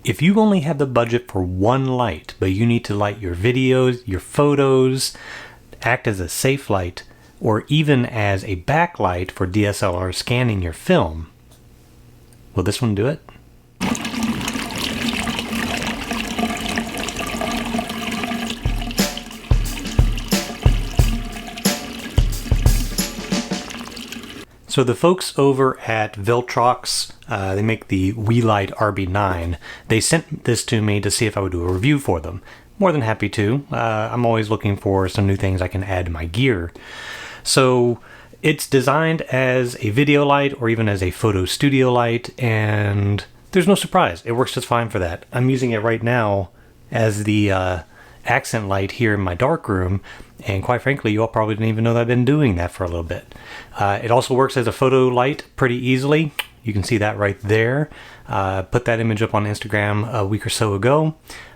if you only have the budget for one light, but you need to light your videos, your photos, act as a safe light, or even as a backlight for DSLR scanning your film, will this one do it? So the folks over at Viltrox, they make the Weeylite RB9. They sent this to me to see if I would do a review for them. More than happy to. I'm always looking for some new things I can add to my gear. So it's designed as a video light or even as a photo studio light, and there's no surprise. It works just fine for that. I'm using it right now as the accent light here in my darkroom, and quite frankly, you all probably didn't even know that I've been doing that for a little bit. It also works as a photo light pretty easily. You can see that right there. Put that image up on Instagram a week or so ago.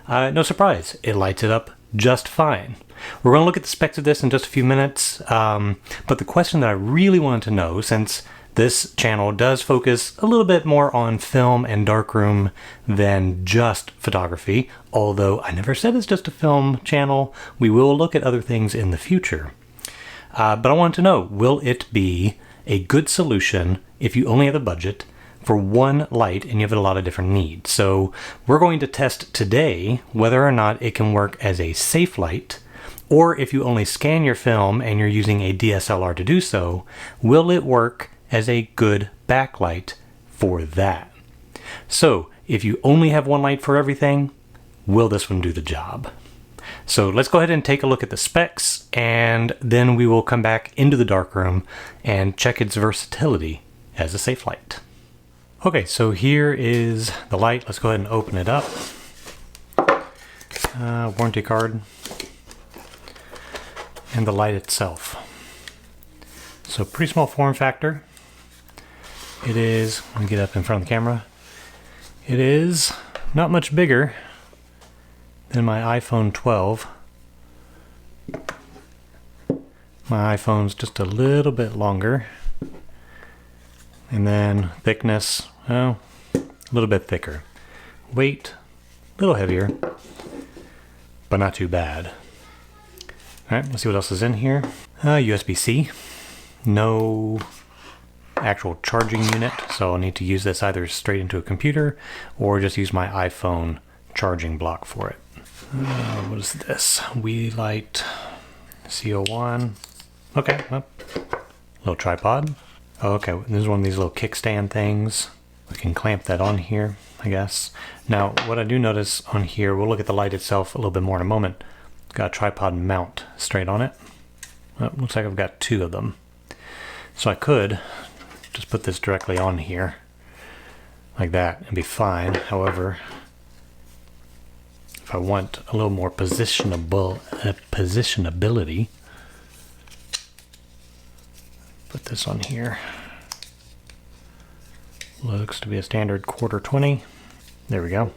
No surprise, it lights it up just fine. We're going to look at the specs of this in just a few minutes, but the question that I really wanted to know, since this channel does focus a little bit more on film and darkroom than just photography, although I never said it's just a film channel. We will look at other things in the future. But I wanted to know, will it be a good solution if you only have a budget for one light and you have a lot of different needs? So we're going to test today whether or not it can work as a safe light, or if you only scan your film and you're using a DSLR to do so, will it work as a good backlight for that? So if you only have one light for everything, will this one do the job? So let's go ahead and take a look at the specs, and then we will come back into the darkroom and check its versatility as a safe light. Okay, so here is the light. Let's go ahead and open it up. Warranty card and the light itself. So pretty small form factor. It is, let me get up in front of the camera. It is not much bigger than my iPhone 12. My iPhone's just a little bit longer. And then thickness, oh, a little bit thicker. Weight, a little heavier, but not too bad. All right, let's see what else is in here. USB-C, no actual charging unit, so I'll need to use this either straight into a computer or just use my iPhone charging block for it. What is this? Weeylite CO1. Okay, well, little tripod. Oh, okay, this is one of these little kickstand things. We can clamp that on here, I guess. Now, what I do notice on here, we'll look at the light itself a little bit more in a moment. Got a tripod mount straight on it. Oh, looks like I've got two of them. So I could just put this directly on here like that and be fine. However, if I want a little more positionability, put this on here. Looks to be a standard 1/4-20. There we go.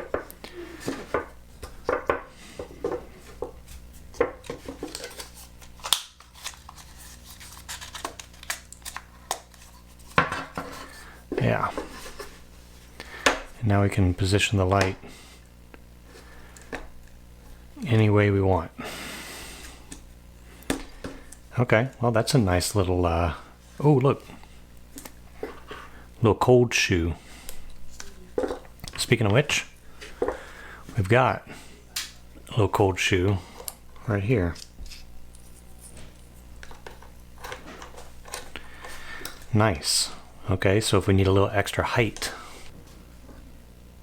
Yeah. And now we can position the light any way we want. Okay, well that's a nice little, oh look, little cold shoe. Speaking of which, we've got a little cold shoe right here. Nice. Okay, so if we need a little extra height.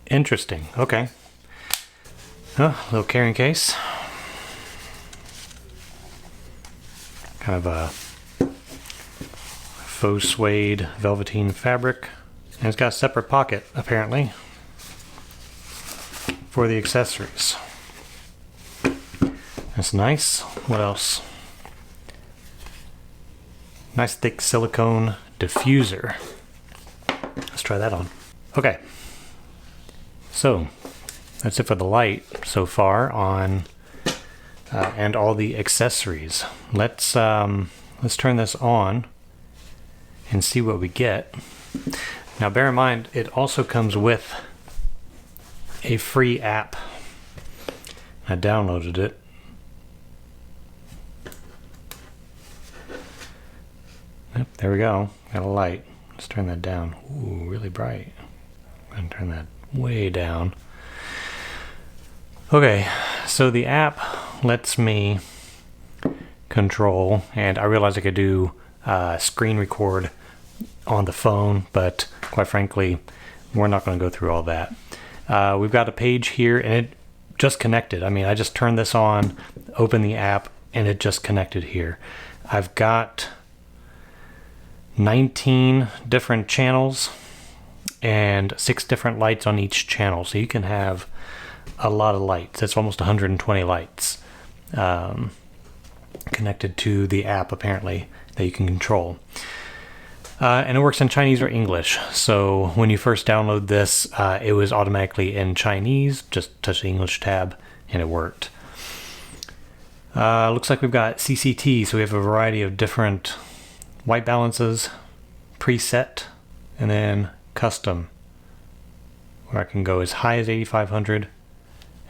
Interesting, okay. Oh, little carrying case. Kind of a faux suede velveteen fabric. And it's got a separate pocket, apparently, for the accessories. That's nice. What else? Nice thick silicone diffuser. Let's try that on. Okay. So, that's it for the light so far on and all the accessories. Let's turn this on and see what we get. Now bear in mind, it also comes with a free app. I downloaded it. Yep, there we go. Got a light. Let's turn that down. Ooh, really bright. I'm going to turn that way down. Okay, so the app lets me control, and I realized I could do screen record on the phone, but quite frankly, we're not going to go through all that. We've got a page here, and it just connected. I mean, I just turned this on, opened the app, and it just connected here. I've got 19 different channels and 6 different lights on each channel, so you can have a lot of lights. That's almost 120 lights connected to the app, apparently, that you can control. And it works in Chinese or English. So when you first download this, it was automatically in Chinese. Just touch the English tab and it worked. Looks like we've got CCT, so we have a variety of different white balances, preset, and then custom, where I can go as high as 8500,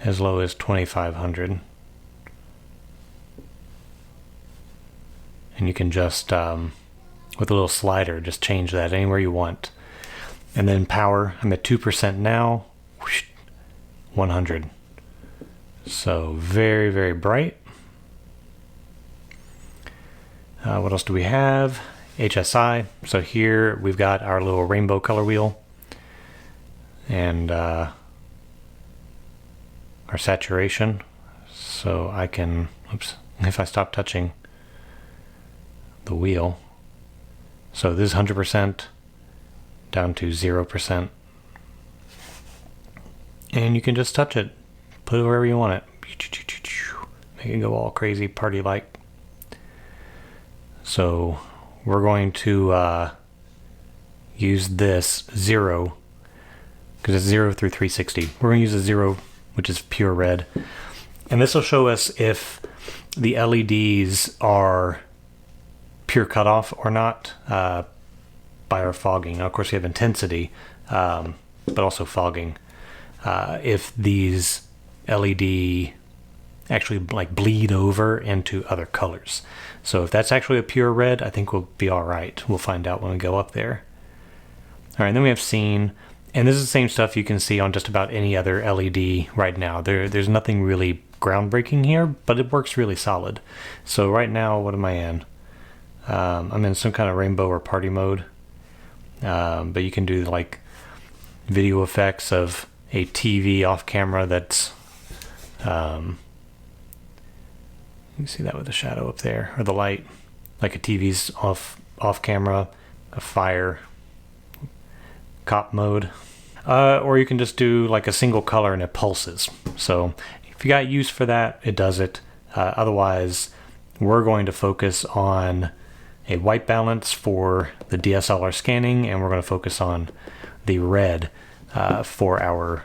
as low as 2500. And you can just, with a little slider, just change that anywhere you want. And then power, I'm at 2% now, 100. So very, very bright. What else do we have? HSI. So here we've got our little rainbow color wheel. And our saturation. So I can, oops, if I stop touching the wheel. So this is 100% down to 0%. And you can just touch it. Put it wherever you want it. Make it go all crazy party-like. So we're going to use this 0, because it's 0 through 360. We're going to use a 0, which is pure red. And this will show us if the LEDs are pure cutoff or not by our fogging. Now, of course, we have intensity, but also fogging. If these LED actually like bleed over into other colors. So if that's actually a pure red, I think we'll be all right. We'll find out when we go up there. All right, then we have scene, and this is the same stuff you can see on just about any other LED right now. There's nothing really groundbreaking here, but it works really solid. So right now, what am I in? I'm in some kind of rainbow or party mode, but you can do like video effects of a TV off camera that's you can see that with the shadow up there, or the light, like a TV's off camera, a fire, cop mode, or you can just do like a single color and it pulses. So if you got use for that, it does it. Otherwise, we're going to focus on a white balance for the DSLR scanning, and we're going to focus on the red for our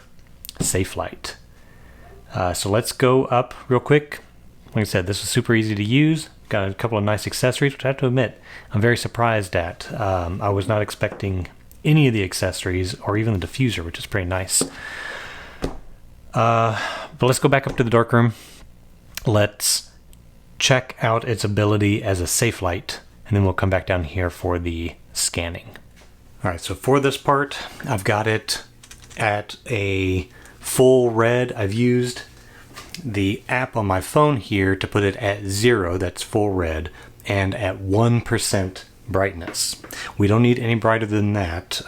safelight. So let's go up real quick. Like I said, this is super easy to use. Got a couple of nice accessories, which I have to admit, I'm very surprised at. I was not expecting any of the accessories or even the diffuser, which is pretty nice. But let's go back up to the darkroom. Let's check out its ability as a safe light, and then we'll come back down here for the scanning. All right, so for this part, I've got it at a full red. I've used the app on my phone here to put it at 0, that's full red, and at 1% brightness. We don't need any brighter than that.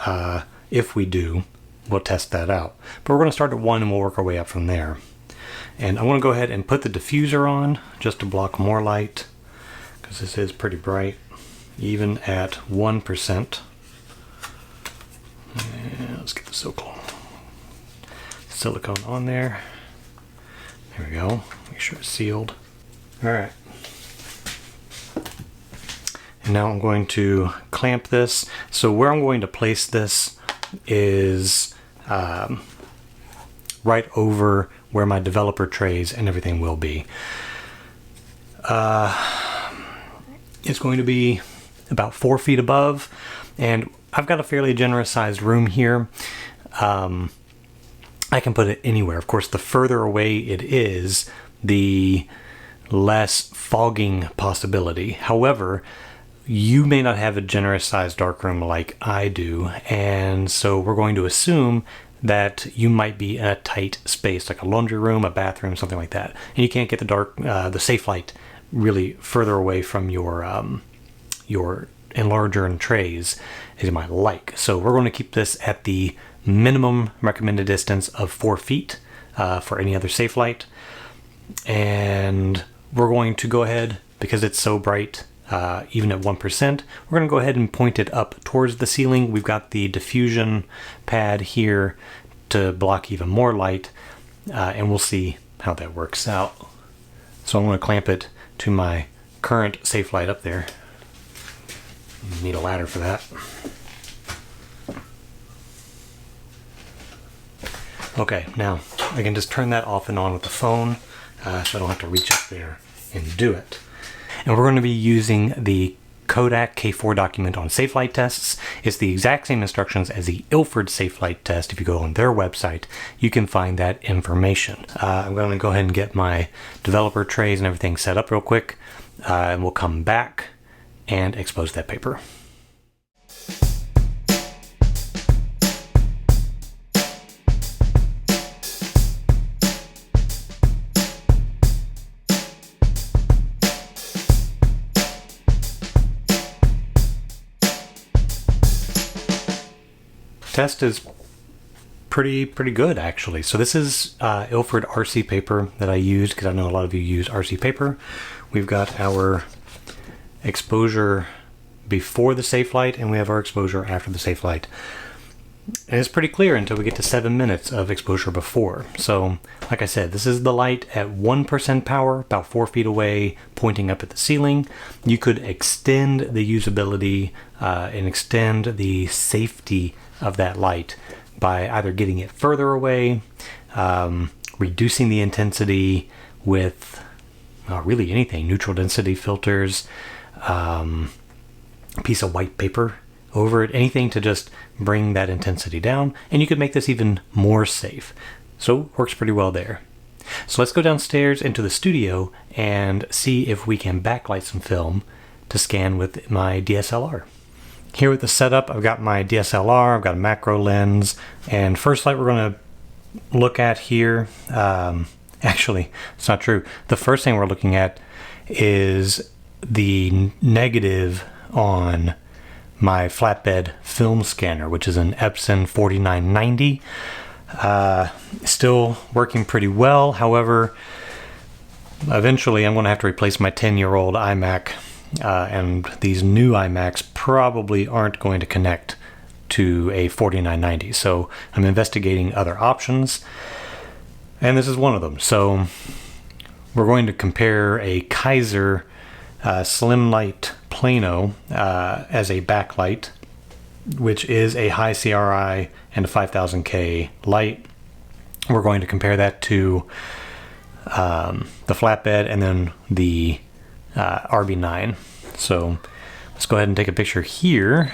If we do, we'll test that out. But we're going to start at 1 and we'll work our way up from there. And I want to go ahead and put the diffuser on just to block more light, because this is pretty bright, even at 1%. And let's get the silicone on there. There we go. Make sure it's sealed. All right. And now I'm going to clamp this. So where I'm going to place this is right over where my developer trays and everything will be. It's going to be about 4 feet above, and I've got a fairly generous sized room here. I can put it anywhere. Of course, the further away it is, the less fogging possibility. However, you may not have a generous sized darkroom like I do, and so we're going to assume that you might be in a tight space, like a laundry room, a bathroom, something like that, and you can't get the safelight really further away from your enlarger and trays as you might like. So we're going to keep this at the minimum recommended distance of 4 feet for any other safelight, and we're going to go ahead, because it's so bright, even at 1%, we're going to go ahead and point it up towards the ceiling. We've got the diffusion pad here to block even more light, and we'll see how that works out. So I'm going to clamp it to my current safelight up there. Need a ladder for that. Okay, now I can just turn that off and on with the phone, so I don't have to reach up there and do it. And we're going to be using the Kodak K4 document on safelight tests. It's the exact same instructions as the Ilford safelight test. If you go on their website, you can find that information. I'm going to go ahead and get my developer trays and everything set up real quick, and we'll come back and expose that paper. Test is pretty good, actually. So this is Ilford RC paper that I used, because I know a lot of you use RC paper. We've got our exposure before the safelight, and we have our exposure after the safelight. And it's pretty clear until we get to 7 minutes of exposure before. So, like I said, this is the light at 1% power, about 4 feet away, pointing up at the ceiling. You could extend the usability and extend the safety of that light by either getting it further away, reducing the intensity with really anything, neutral density filters, a piece of white paper over it, anything to just bring that intensity down. And you could make this even more safe. So it works pretty well there. So let's go downstairs into the studio and see if we can backlight some film to scan with my DSLR. Here with the setup, I've got my DSLR, I've got a macro lens, and first light we're going to look at here, actually, it's not true. The first thing we're looking at is the negative on my flatbed film scanner, which is an Epson 4990. Still working pretty well. However, eventually I'm going to have to replace my 10-year-old iMac, and these new iMacs probably aren't going to connect to a 4990. So I'm investigating other options, and this is one of them. So we're going to compare a Kaiser Slim Light Plano as a backlight, which is a high CRI and a 5000K light. We're going to compare that to the flatbed and then the RB9. So let's go ahead and take a picture here.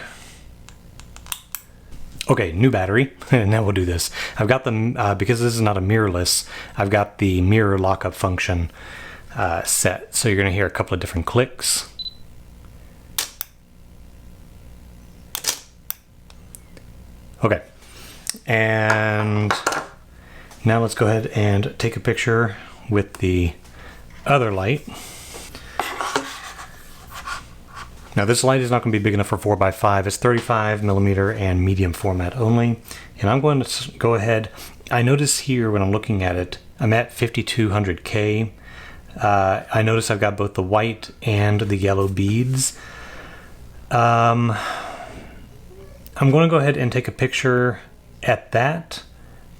Okay, new battery, and now we'll do this. I've got the, because this is not a mirrorless, I've got the mirror lockup function set. So you're going to hear a couple of different clicks. Okay, and now let's go ahead and take a picture with the other light. Now this light is not going to be big enough for 4x5. It's 35mm and medium format only. And I'm going to go ahead. I notice here when I'm looking at it, I'm at 5200K. I notice I've got both the white and the yellow beads. I'm going to go ahead and take a picture at that.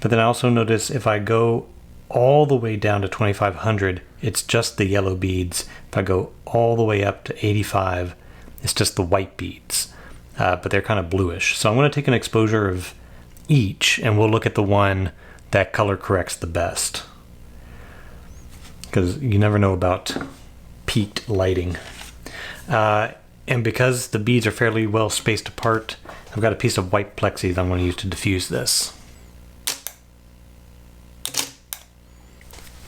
But then I also notice if I go all the way down to 2500, it's just the yellow beads. If I go all the way up to 85, it's just the white beads, but they're kind of bluish. So I'm going to take an exposure of each, and we'll look at the one that color corrects the best, because you never know about peaked lighting. And because the beads are fairly well spaced apart, I've got a piece of white plexi that I'm going to use to diffuse this.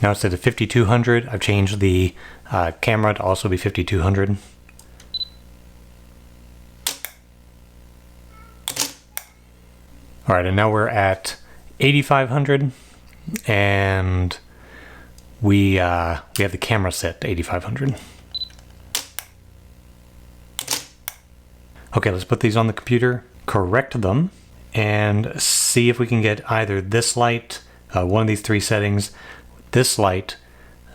Now instead of 5200, I've changed the camera to also be 5200. All right, and now we're at 8500, and we have the camera set to 8500. Okay, let's put these on the computer, correct them, and see if we can get either this light, one of these three settings, this light,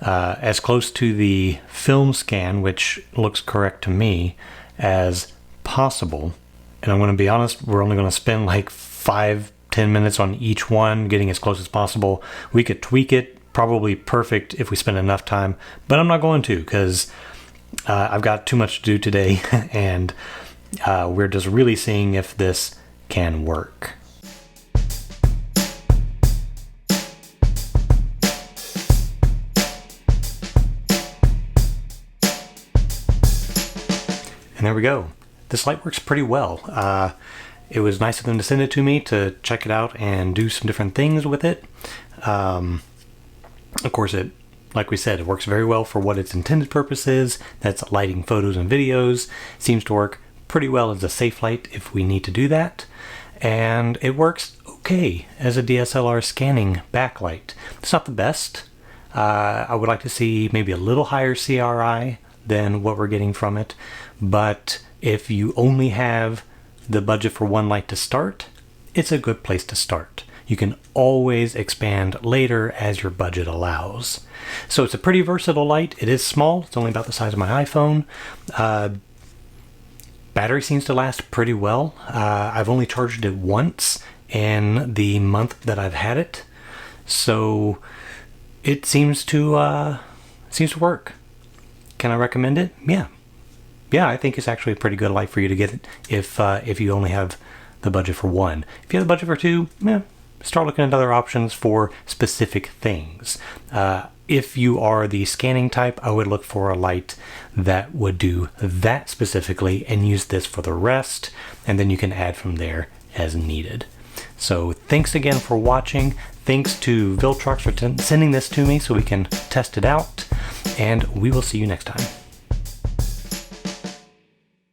as close to the film scan, which looks correct to me, as possible. And I'm going to be honest, we're only going to spend like 5-10 minutes on each one, getting as close as possible. We could tweak it, probably perfect if we spend enough time, but I'm not going to, because I've got too much to do today, and we're just really seeing if this can work. And there we go. This light works pretty well. It was nice of them to send it to me to check it out and do some different things with it. Of course, like we said, it works very well for what its intended purpose is. That's lighting photos and videos. Seems to work pretty well as a safe light if we need to do that. And it works okay as a DSLR scanning backlight. It's not the best. I would like to see maybe a little higher CRI than what we're getting from it. But if you only have the budget for one light to start, it's a good place to start. You can always expand later as your budget allows. So it's a pretty versatile light. It is small. It's only about the size of my iPhone. Battery seems to last pretty well. I've only charged it once in the month that I've had it, so it seems to work. Can I recommend it? Yeah, I think it's actually a pretty good light for you to get it if you only have the budget for one. If you have the budget for two, start looking at other options for specific things. If you are the scanning type, I would look for a light that would do that specifically and use this for the rest, and then you can add from there as needed. So thanks again for watching. Thanks to Viltrox for sending this to me so we can test it out, and we will see you next time.